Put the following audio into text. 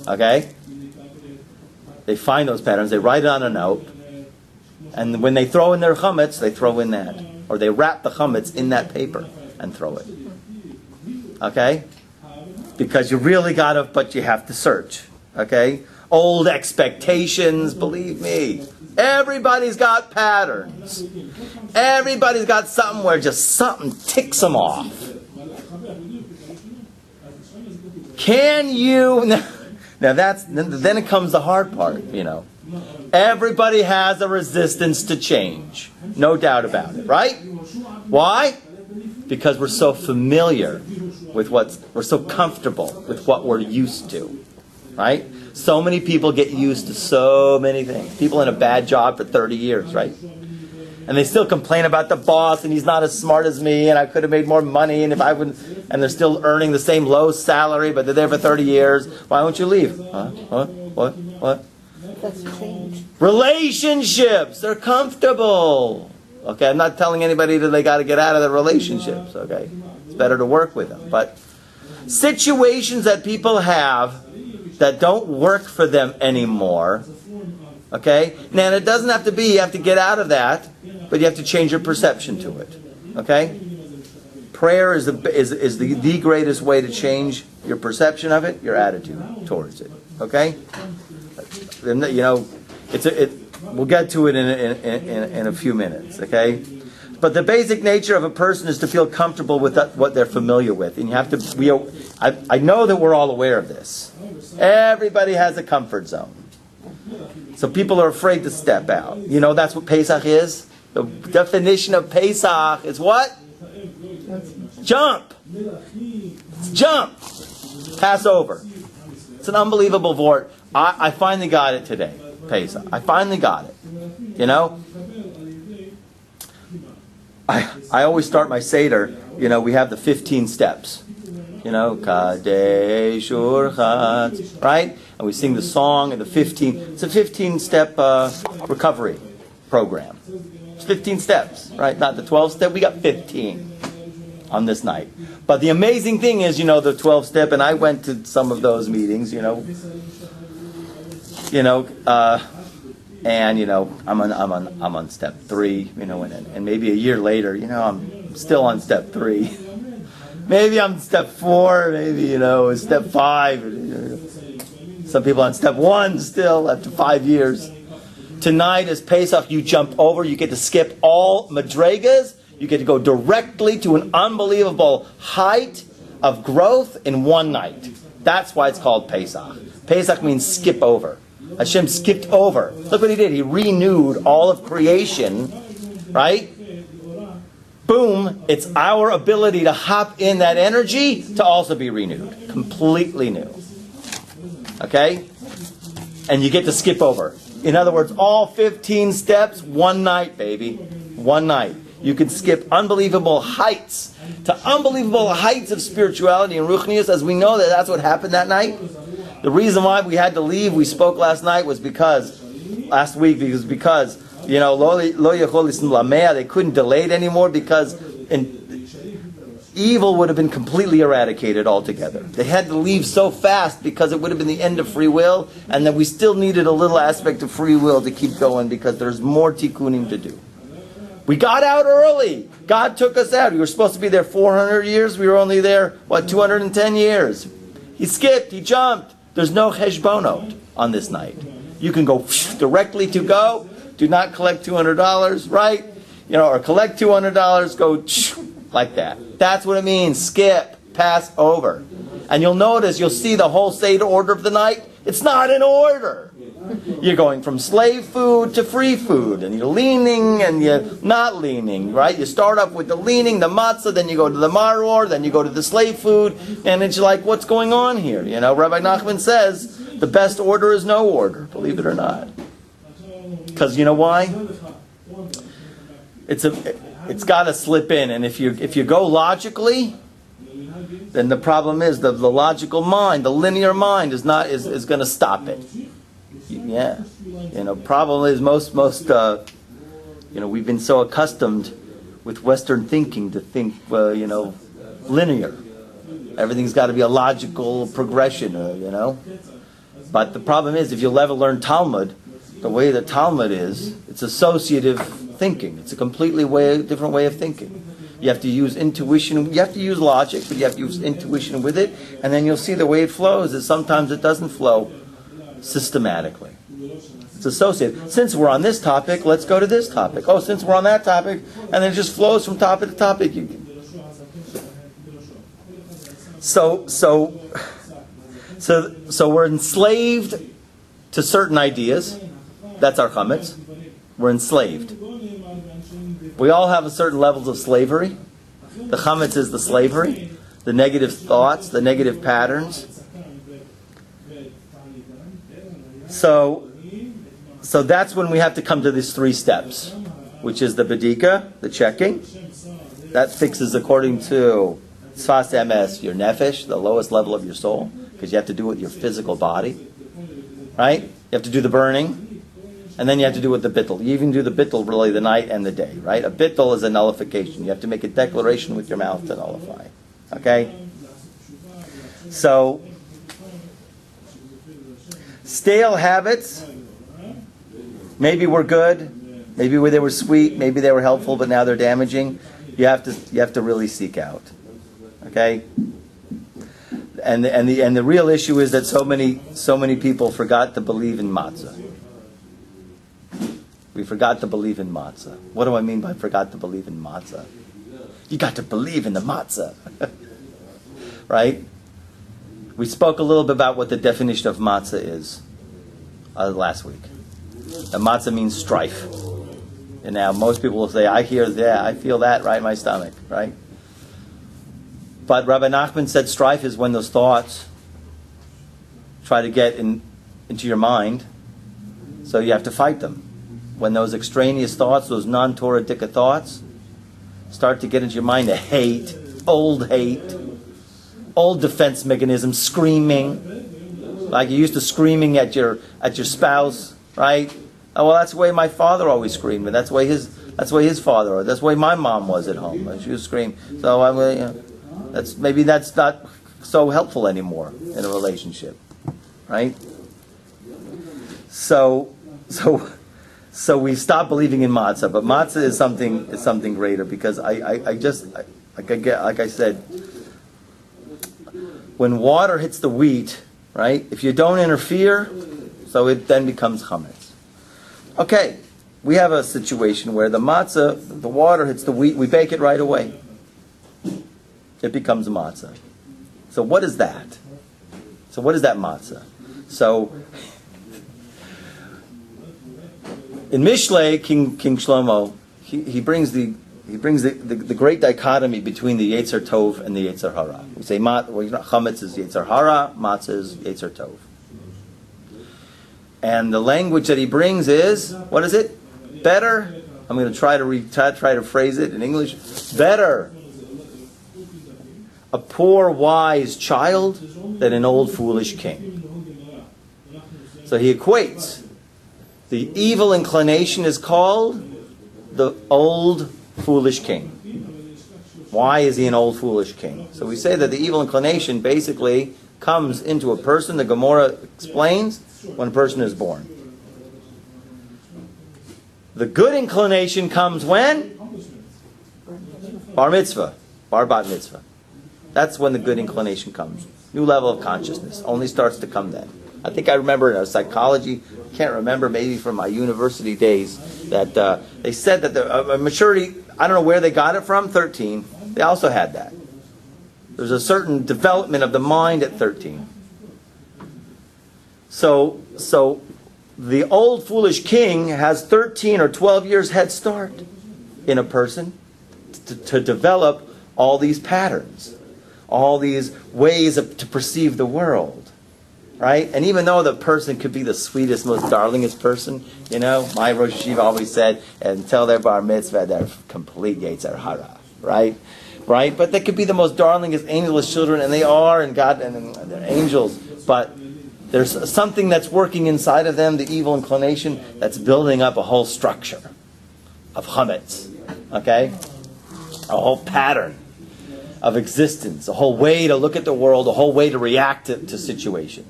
Okay? They find those patterns, they write it on a note, and when they throw in their chametz, they throw in that. Or they wrap the chametz in that paper and throw it. Okay? Because you really gotta, but you have to search. Okay? Old expectations, believe me. Everybody's got patterns. Everybody's got something where just something ticks them off. Can you... Now then it comes the hard part, Everybody has a resistance to change. No doubt about it, right? Why? Because we're so familiar with we're so comfortable with what we're used to. Right? So many people get used to so many things. People in a bad job for 30 years, right? And they still complain about the boss, and he's not as smart as me, and I could have made more money, and if I would, and they're still earning the same low salary, but they're there for 30 years. Why won't you leave? Huh? What? That's change. Relationships, they're comfortable. Okay, I'm not telling anybody that they got to get out of their relationships. Okay, it's better to work with them. But situations that people have that don't work for them anymore. Okay, now it doesn't have to be you have to get out of that, but you have to change your perception to it. Okay, prayer is the greatest way to change your perception of it, your attitude towards it. Okay, we'll get to it in a few minutes. Okay, but the basic nature of a person is to feel comfortable with what they're familiar with, and you have to. I know that we're all aware of this. Everybody has a comfort zone. So people are afraid to step out. That's what Pesach is? The definition of Pesach is what? Jump. It's jump. Passover. It's an unbelievable word. I finally got it today. Pesach. I finally got it. I always start my seder, we have the 15 steps. Kadesh Urchatz, right? And we sing the song and it's a 15-step recovery program. It's 15 steps, right? Not the 12 step, we got 15 on this night. But the amazing thing is, the 12 step, and I went to some of those meetings, and I'm on step 3, and maybe a year later, I'm still on step 3. Maybe I'm step 4, maybe, step 5. Some people on step 1 still after 5 years. Tonight is Pesach. You jump over. You get to skip all madregas. You get to go directly to an unbelievable height of growth in one night. That's why it's called Pesach. Pesach means skip over. Hashem skipped over. Look what he did. He renewed all of creation, right? Boom, it's our ability to hop in that energy to also be renewed. Completely new. Okay? And you get to skip over. In other words, all 15 steps, one night, baby. One night. You can skip unbelievable heights to unbelievable heights of spirituality and ruchnius, as we know that's what happened that night. The reason why we had to leave, we spoke last week, was because they couldn't delay it anymore because evil would have been completely eradicated altogether. They had to leave so fast because it would have been the end of free will, and that we still needed a little aspect of free will to keep going because there's more tikkunim to do. We got out early. God took us out. We were supposed to be there 400 years. We were only there, 210 years. He skipped. He jumped. There's no cheshbonot on this night. You can go directly to go. Do not collect $200, right? Or collect $200, go like that. That's what it means. Skip, pass over. And you'll see the whole seder order of the night. It's not in order. You're going from slave food to free food, and you're leaning and you're not leaning, right? You start off with the leaning, the matzah, then you go to the maror, then you go to the slave food, and it's like, what's going on here? Rabbi Nachman says the best order is no order, believe it or not. Because you know why? It's got to slip in, and if you go logically, then the problem is the logical mind, the linear mind, is going to stop it. Yeah, problem is most we've been so accustomed with Western thinking to think linear. Everything's got to be a logical progression, But the problem is, if you'll ever learn Talmud, the way the Talmud is, it's associative thinking. It's a completely different way of thinking. You have to use intuition. You have to use logic, but you have to use intuition with it. And then you'll see the way it flows is sometimes it doesn't flow systematically. It's associated. Since we're on this topic, let's go to this topic. Oh, since we're on that topic, and then it just flows from topic to topic. So we're enslaved to certain ideas. That's our chametz. We're enslaved. We all have a certain levels of slavery. The chametz is the slavery, the negative thoughts, the negative patterns. So that's when we have to come to these 3 steps, which is the bedika, the checking. That fixes according to Sfas Emes, your nefesh, the lowest level of your soul, because you have to do it with your physical body. Right? You have to do the burning. And then you have to do with the bittul. You even do the bittul really the night and the day, right? A bittul is a nullification. You have to make a declaration with your mouth to nullify. Okay? So, stale habits, maybe were good, maybe they were sweet, maybe they were helpful, but now they're damaging. You have to really seek out. Okay? And the real issue is that so many people forgot to believe in matzah. We forgot to believe in matzah. What do I mean by forgot to believe in matzah? You got to believe in the matzah. Right? We spoke a little bit about what the definition of matzah is last week. The matzah means strife. And now most people will say, I hear that, I feel that right in my stomach, right? But Rabbi Nachman said strife is when those thoughts try to get into your mind, so you have to fight them. When those extraneous thoughts, those non-Torah dika thoughts, start to get into your mind, hate, old defense mechanisms, screaming, like you're used to screaming at your spouse, right? Oh, well, that's the way my father always screamed. That's the way his father, or that's the way my mom was at home. She would scream. So that's not so helpful anymore in a relationship, right? So we stop believing in matzah, but matzah is something greater, because like I said, when water hits the wheat, right? If you don't interfere, so it then becomes chametz. Okay, we have a situation where the matzah, the water hits the wheat, we bake it right away. It becomes a matzah. So what is that? So what is that matzah? So in Mishlei, King Shlomo, he brings the great dichotomy between the Yetzer Tov and the Yetzer Hara. We say chametz is Yetzer Hara, matzah is Yetzer Tov. And the language that he brings is, what is it? Better. I'm going to try to phrase it in English. Better a poor wise child than an old foolish king. So he equates. The evil inclination is called the old foolish king. Why is he an old foolish king? So we say that the evil inclination basically comes into a person. The Gemara explains when a person is born. The good inclination comes when? Bar mitzvah. Bar bat mitzvah. That's when the good inclination comes. New level of consciousness. Only starts to come then. I think I remember in psychology, can't remember, maybe from my university days, that they said that the maturity, I don't know where they got it from, 13. They also had that. There's a certain development of the mind at 13. So the old foolish king has 13 or 12 years head start in a person to develop all these patterns, all these ways to perceive the world. Right? And even though the person could be the sweetest, most darlingest person, my Rosh Yeshiva always said, until their bar mitzvah, they're complete Yetzer Hara. Right? But they could be the most darlingest, angelless children, and they are, and God, and they're angels. But there's something that's working inside of them, the evil inclination, that's building up a whole structure of chametz. Okay? A whole pattern of existence, a whole way to look at the world, a whole way to react to situations.